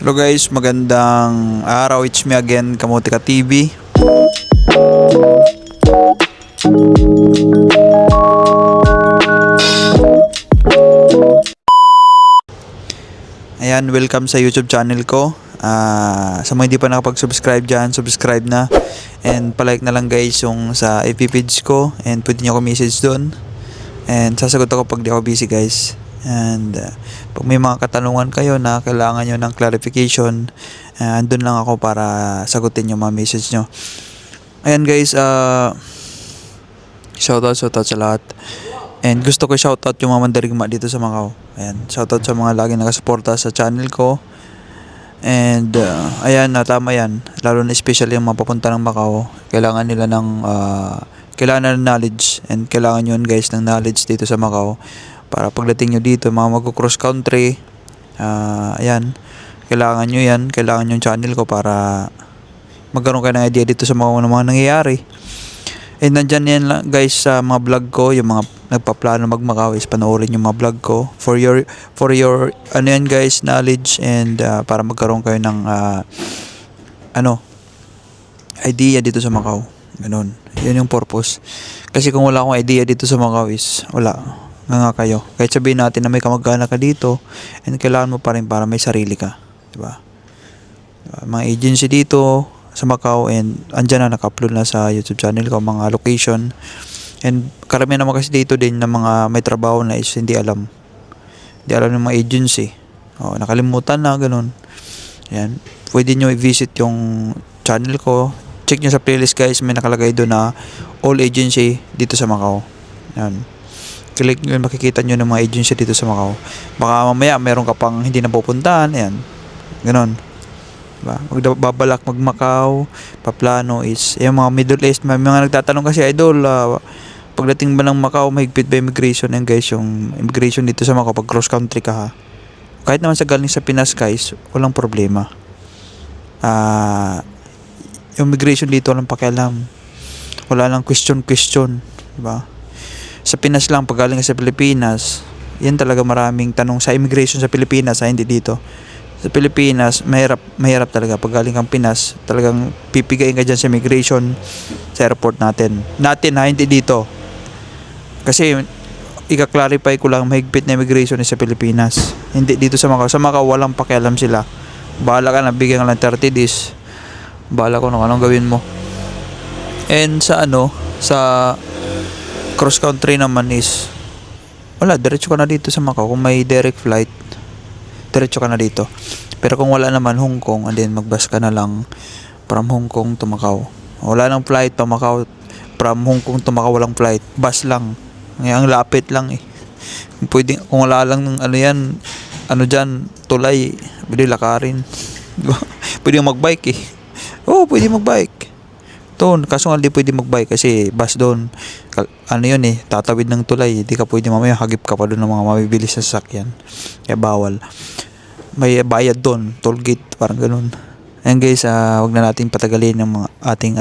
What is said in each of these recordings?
Hello guys, magandang araw. It's me again, Kamotika TV. Ayan, welcome sa YouTube channel ko. Sa mga hindi pa nakapag-subscribe dyan, subscribe na. And palike na lang guys yung sa FB page ko. And pwede nyo ako message doon. And sasagot ako pag di ako busy guys. And pag may mga katanungan kayo na kailangan nyo ng clarification, andun lang ako para sagutin yung mga message nyo. Ayan guys, shoutout sa lahat. And gusto ko shoutout yung mga mandirigma dito sa Macau. Ayan, shoutout sa mga laging nakasuporta sa channel ko. And ayan, tama yan. Lalo na especially yung mapapunta ng Macau. Kailangan nila ng knowledge. And kailangan yun guys ng knowledge dito sa Macau. Para pagdating nyo dito, mga mag-cross country, ayan, kailangan nyo yan. Kailangan yung channel ko para magkaroon kayo ng idea dito sa mga nangyayari. And nandyan yan guys sa mga vlog ko, yung mga nagpaplano mag-Macau is panoorin yung mga vlog ko for your ano yan guys, knowledge and para magkaroon kayo ng idea dito sa Macau. Ganun. Yun yung purpose. Kasi kung wala akong idea dito sa Macau is wala nga kayo. Kahit sabihin natin na may kamag-anak ka dito and kailangan mo pa rin para may sarili ka. Diba? Mga agency dito sa Macau and andyan na naka-upload na sa YouTube channel ko mga location. And karamihan naman kasi dito din na mga may trabaho na is hindi alam. Hindi alam ng mga agency. Nakalimutan na, ganun. Ayan. Pwede nyo i-visit yung channel ko. Check nyo sa playlist guys. May nakalagay doon na all agency dito sa Macau. Ayan. Click nyo, makikita nyo ng mga agency dito sa Macau. Baka mamaya meron ka pang hindi napupuntahan. Ayan. Ganun. Diba? Babalak mag-Macau, paplano is yung mga Middle East. May mga nagtatanong kasi, idol, pagdating ba ng Macau, mahigpit ba immigration? Yan guys, yung immigration dito sa Macau pag cross country ka ha. Kahit naman sa galing sa Pinas guys, walang problema. Yung immigration dito walang pakialam. Wala lang question, diba? Sa Pinas lang, pag galing ka sa Pilipinas, yan talaga maraming tanong sa immigration sa Pilipinas, hindi dito. Sa Pilipinas, mahirap talaga. Pag galing kang Pinas, talagang pipigayin ka dyan sa immigration sa airport natin. Hindi dito. Kasi, ika-clarify ko lang, mahigpit na immigration sa Pilipinas. Hindi dito sa Macau. Sa Macau, walang pakialam sila. Bahala ka na, bigyan ka lang 30 days. Bahala ko na anong gawin mo. And sa cross country naman is, wala, diretso ka na dito sa Macau. Kung may direct flight, diretso ka na dito. Pero kung wala naman Hong Kong, and then mag-bus ka na lang from Hong Kong to Macau. Wala nang flight to Macau. From Hong Kong to Macau walang flight. Bus lang. Ang lapit lang eh. Kung wala lang dyan, tulay, pwede lakarin. Pwede magbike eh. Pwede magbike. Doon, kaso nga di pwede magbike kasi bus doon. Tatawid ng tulay. Di ka pwede mamaya hagip ka pa doon ng mga mabibilis na sasakyan. Kaya bawal. May bayad doon, toll gate, parang ganun. Ayan guys, wag na natin patagalin ng mga ating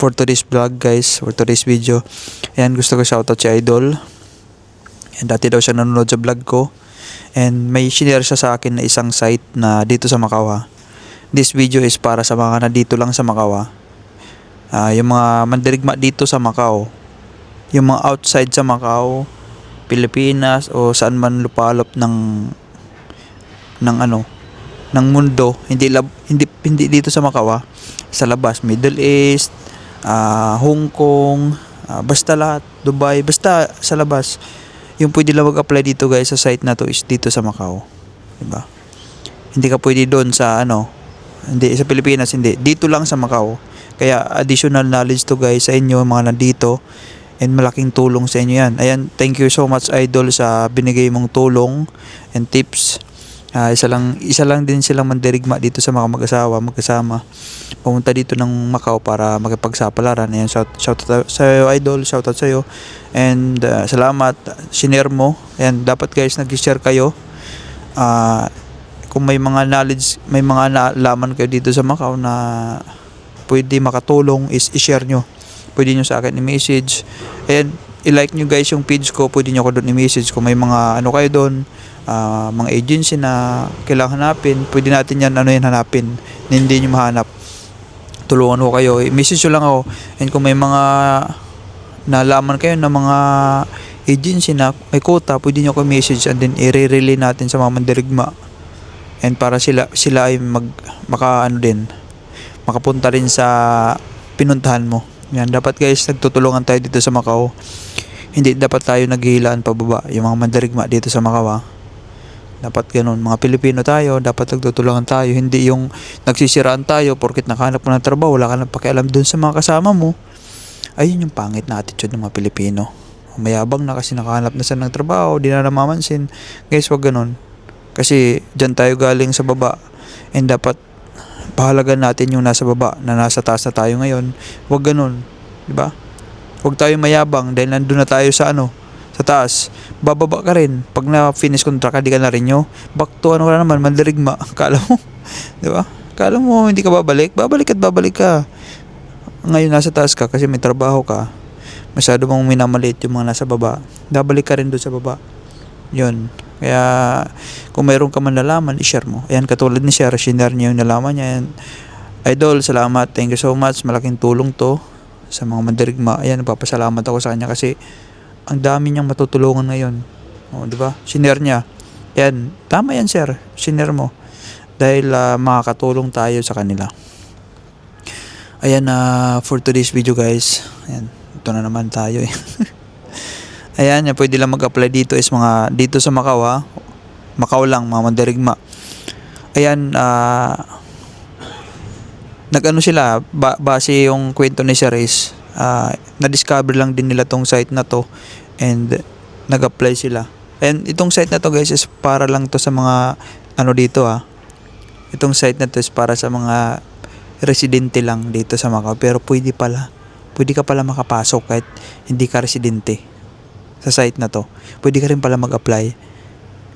for today's vlog guys, for today's video. Ayan, gusto ko shoutout si Idol. And dati daw siya nanonood sa vlog ko. And may shinare siya sa akin na isang site na dito sa Macau ha. This video is para sa mga nandito lang sa Macau ha. Yung mga mandirigma dito sa Macau, yung mga outside sa Macau, Pilipinas o saan man lupalop ng mundo, hindi dito sa Macau sa labas, Middle East, Hong Kong, basta lahat, Dubai, basta sa labas. Yung pwede lang mag-apply dito guys sa site na to is dito sa Macau. Diba? Hindi ka pwede doon sa hindi sa Pilipinas, hindi. Dito lang sa Macau. Kaya additional knowledge to guys sa inyo mga nandito. And malaking tulong sa inyo yan. Ayan, thank you so much Idol sa binigay mong tulong and tips. Isa lang din silang mandirigma dito sa mga magkasama. Pumunta dito ng Macau para makipagsapalaran. Ayan, shout out sa iyo Idol, shout out sa iyo. And salamat, sinare mo. Ayan, dapat guys nag-share kayo. Kung may mga knowledge, may mga nalaman kayo dito sa Macau na pwede makatulong is i-share nyo. Pwede nyo sa akin i-message. And i-like nyo guys yung page ko. Pwede nyo ako doon i-message kung may mga kayo doon. mga agency na kailangan hanapin, pwede natin yan hanapin na hindi nyo mahanap. Tulungan ko kayo, message nyo lang ako. And kung may mga nalaman kayo ng mga agency na may quota, pwede nyo ko message, and then i-relay natin sa mga mandirigma, and para sila ay makapunta rin sa pinuntahan mo. Yan, dapat guys, nagtutulungan tayo dito sa Macau. Hindi dapat tayo naghihilaan pababa, yung mga mandirigma dito sa Macau. Dapat ganun, mga Pilipino tayo, dapat nagtutulungan tayo, hindi yung nagsisiraan tayo porket nakahanap mo ng trabaho, wala ka nang pakialam dun sa mga kasama mo. Ayun yung pangit na attitude ng mga Pilipino. Mayabang na kasi nakahanap na sila ng trabaho, di na namamansin. Guys, wag ganun. Kasi dyan tayo galing sa baba, and dapat pahalagan natin yung nasa baba, na nasa taas na tayo ngayon. Wag ganun, di ba? Wag tayo mayabang dahil nandun na tayo sa sa taas. Bababa ka rin. Pag na-finish contract ka, di ka na rin nyo. Back to wala naman, mandirigma. Kala mo, di ba? Kala mo hindi ka babalik? Babalik at babalik ka. Ngayon nasa taas ka kasi may trabaho ka. Masyado mong minamaliit yung mga nasa baba. Babalik ka rin doon sa baba. Yun. Kaya kung mayroon ka man nalaman, i-share mo. Ayan, katulad ni Sir, share niya yung nalaman niya. Ayan. Idol, salamat. Thank you so much. Malaking tulong to sa mga mandirigma. Ayan, napapasalamat ako sa kanya kasi ang dami niyang matutulungan ngayon. O, di ba? Share niya. Ayan, tama yan, Sir. Share mo. Dahil makakatulong tayo sa kanila. Ayan, for today's video guys. Ayan, ito na naman tayo eh. Ayan, pwede lang mag-apply dito is mga dito sa Macau Macau lang, mga mandirigma. Ayan, nag-ano sila, base yung kwento ni Sir is, na-discover lang din nila tong site na to, and nag-apply sila. And itong site na to guys is para lang to sa mga dito Itong site na to is para sa mga residente lang dito sa Macau, pero pwede ka pala makapasok kahit hindi ka residente sa site na to. Pwede ka rin pala mag-apply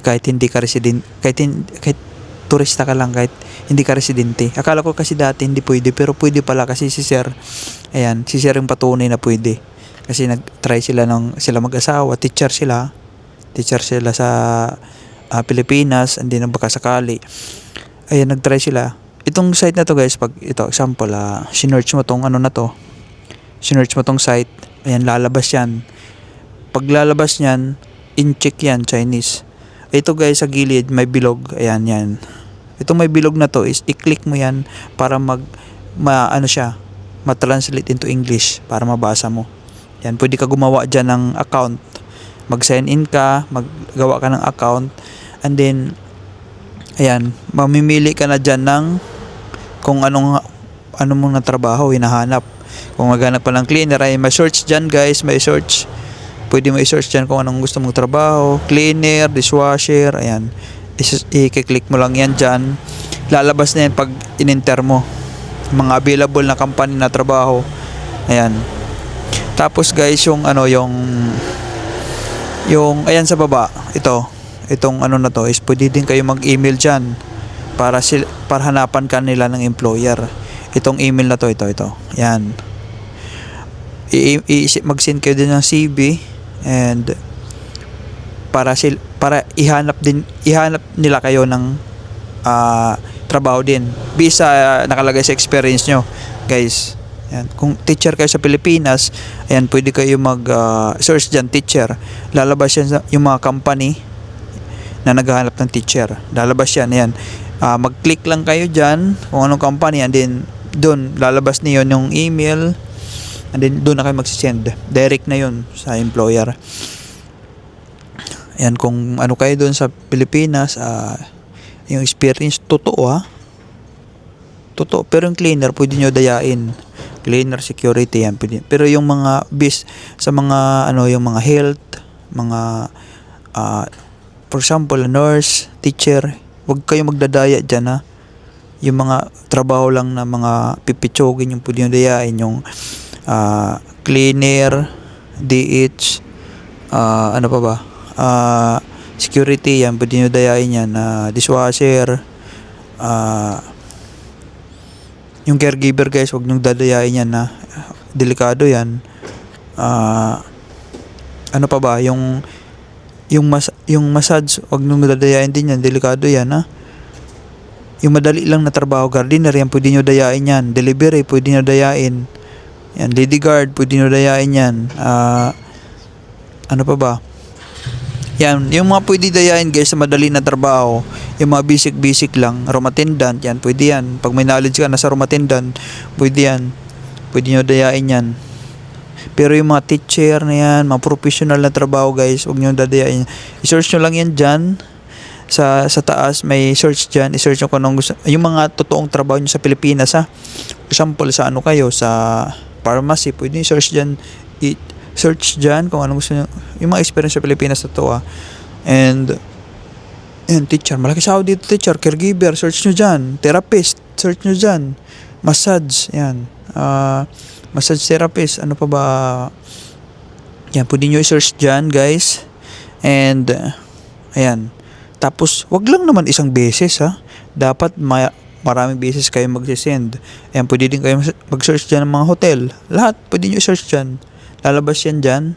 kahit hindi ka residente, kahit turista ka lang, kahit hindi ka residente. Akala ko kasi dati hindi pwede, pero pwede pala kasi si Sir, ayan, si Sir yung patunay na pwede. Kasi nag-try sila sila mag-asawa, teacher sila sa Pilipinas, hindi na baka sakali. Ayan, nag-try sila. Itong site na to guys, pag ito example, sinearch mo tong sinearch mo tong site, ayan, lalabas yan. Pag lalabas niyan, in-check yan, Chinese. Ito guys, sa gilid, may bilog. Ayan, yan. Itong may bilog na to is, i-click mo yan para ma-translate into English para mabasa mo. Yan, pwede ka gumawa dyan ng account. Mag-sign in ka, maggawa ka ng account, and then, ayan, mamimili ka na dyan ng kung ano mong na trabaho hinahanap. Kung maghanap pa ng cleaner, ay may search dyan guys, may search. Pwede mo i-search dyan kung anong gusto mong trabaho. Cleaner, dishwasher, ayan. I-click mo lang yan dyan. Lalabas na yan pag in-enter mo. Mga available na company na trabaho. Ayan. Tapos guys, yung ayan sa baba, itong na to is pwede din kayo mag-email dyan para hanapan ka nila ng employer. Itong email na to, ito. Ayan. Mag-send kayo din ng CV, and para ihanap nila kayo ng trabaho din bisa nakalagay sa experience nyo guys. Ayan. Kung teacher kayo sa Pilipinas, ayan, pwede kayo search dyan, teacher. Lalabas yan yung mga company na naghahanap ng teacher. Lalabas yan, ayan. Mag-click lang kayo dyan kung anong company, and then doon lalabas niyo yung email, and then doon na kayo magsisend. Direct na yun sa employer. Ayan, kung ano kayo doon sa Pilipinas, yung experience, totoo totoo. Pero yung cleaner, pwede nyo dayain. Cleaner, security, yan. Pwede. Pero yung mga sa mga, yung mga health, mga, for example, nurse, teacher, wag kayo magdadaya dyan, Yung mga trabaho lang na mga pipitsogin, yung pwede nyo dayain, yung cleaner, DH, ano pa ba? Security, yan, pwede nyo dayain yan, dishwasher, yung caregiver guys, wag nyo dadayain yan, delikado yan. Ano pa ba? Yung yung massage, wag nyo dadayain din yan, delikado yan ha. Yung madali lang na trabaho, gardener yan, pwede nyo dayain yan. Delivery, pwede nyo dayain. Yan, lady guard, pwede nyo dayain yan. Ano pa ba? Yan, yung mga pwede dayain guys sa madali na trabaho, yung mga basic lang, room attendant, yan, pwede yan. Pag may knowledge ka na sa room attendant, pwede yan. Pwede nyo dayain yan. Pero yung mga teacher na yan, mga professional na trabaho guys, huwag nyo dadayain. I-search nyo lang yan dyan. Sa taas, may search dyan. I-search nyo kung anong gusto. Yung mga totoong trabaho nyo sa Pilipinas ha. Example, sa ano kayo, sa pharmacy, pwede i-search dyan. I-search dyan kung anong gusto nyo. Yung mga experience sa Pilipinas na to ha. And teacher, malaki sahod dito teacher. Caregiver, search nyo dyan. Therapist, search nyo dyan. Massage, yan. Massage therapist, ano pa ba? Yan, pwede nyo i-search dyan guys. And ayan. Tapos, wag lang naman isang beses ha. Dapat maraming beses kayo mag-send. Ayan, pwede din kayo mag-search dyan ng mga hotel. Lahat, pwede nyo i-search dyan. Lalabas yan dyan.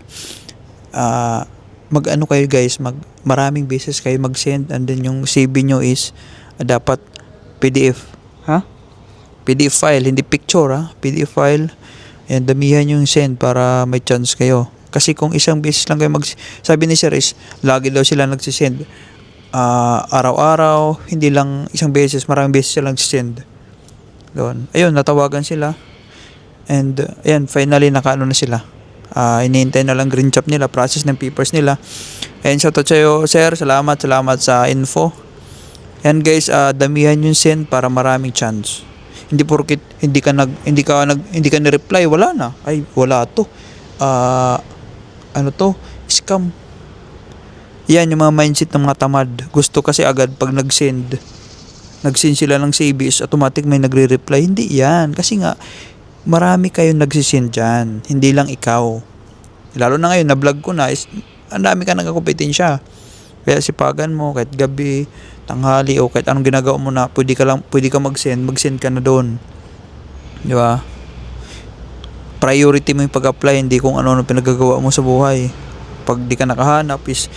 Mag-ano kayo guys, maraming beses kayo mag-send. And then yung CV nyo is dapat PDF. Ha? PDF file, hindi picture ha. PDF file. Ayan, damihan yung send para may chance kayo. Kasi kung isang beses lang kayo sabi ni Sir is, lagi daw sila nagsisend. Araw-araw, hindi lang isang beses, maraming beses sila nagsisend. Doon. Ayun, natawagan sila. And, ayan, finally, nakaano na sila. Iniintay na lang green chop nila, process ng papers nila. And shout out sa'yo, Sir. Salamat sa info. Ayan guys, damihan yung send para maraming chance. Hindi porket hindi ka ni-reply, wala na. Ay, wala to. Ano to? Scam. Yan yung mga mindset ng mga tamad. Gusto kasi agad pag nag-send sila ng CV is automatic may nagre-reply. Hindi yan. Kasi nga, marami kayong nagsisend dyan. Hindi lang ikaw. Lalo na ngayon, na-vlog ko na, is, ang dami ka nagkakompetensya. Kaya sipagan mo, kahit gabi, tanghali, o kahit anong ginagawa mo na, pwede ka mag-send ka na doon. Di ba? Priority mo yung pag-apply, hindi kung ano pinagagawa mo sa buhay. Pag di ka nakahanap, is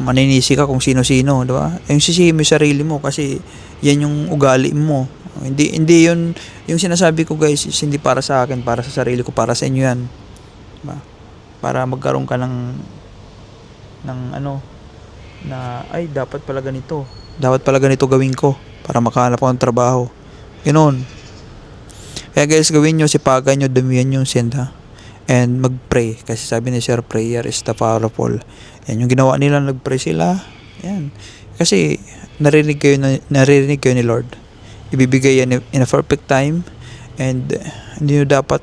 maninisi ka kung sino-sino, di ba? Yung sisihin mo yung sarili mo kasi yan yung ugali mo. Hindi yun, yung sinasabi ko guys, is hindi para sa akin, para sa sarili ko, para sa inyo yan. Diba? Para magkaroon ka ng ano, na ay dapat pala ganito gawin ko para makahanap ako ng trabaho, ganoon. Kaya guys, gawin nyo, sipagan nyo, damihan yung send ha, and mag-pray kasi sabi ni Sir, prayer is the powerful. Yan yung ginawa nila, nag-pray sila. Yan, kasi narinig kayo ni Lord. Ibibigay yan in a perfect time, and hindi nyo dapat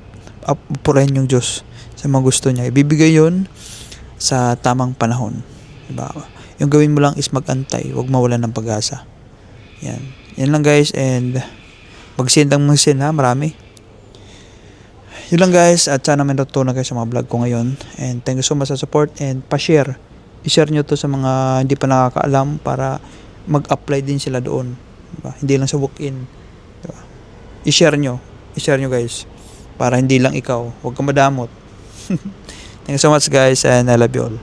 purihin yung Diyos sa mga gusto niya. Ibibigay yun sa tamang panahon, diba? Yung gawin mo lang is mag-antay, huwag mawalan ng pag-asa. Yan lang guys, and mag-send ha, marami. Yun lang guys, at sana may natutunan kayo sa mga vlog ko ngayon. And thank you so much sa support, and pa-share. I-share nyo to sa mga hindi pa nakakaalam para mag-apply din sila doon. Diba? Hindi lang sa walk-in. Diba? I-share nyo guys, para hindi lang ikaw, huwag ka madamot. Thank you so much guys, and I love you all.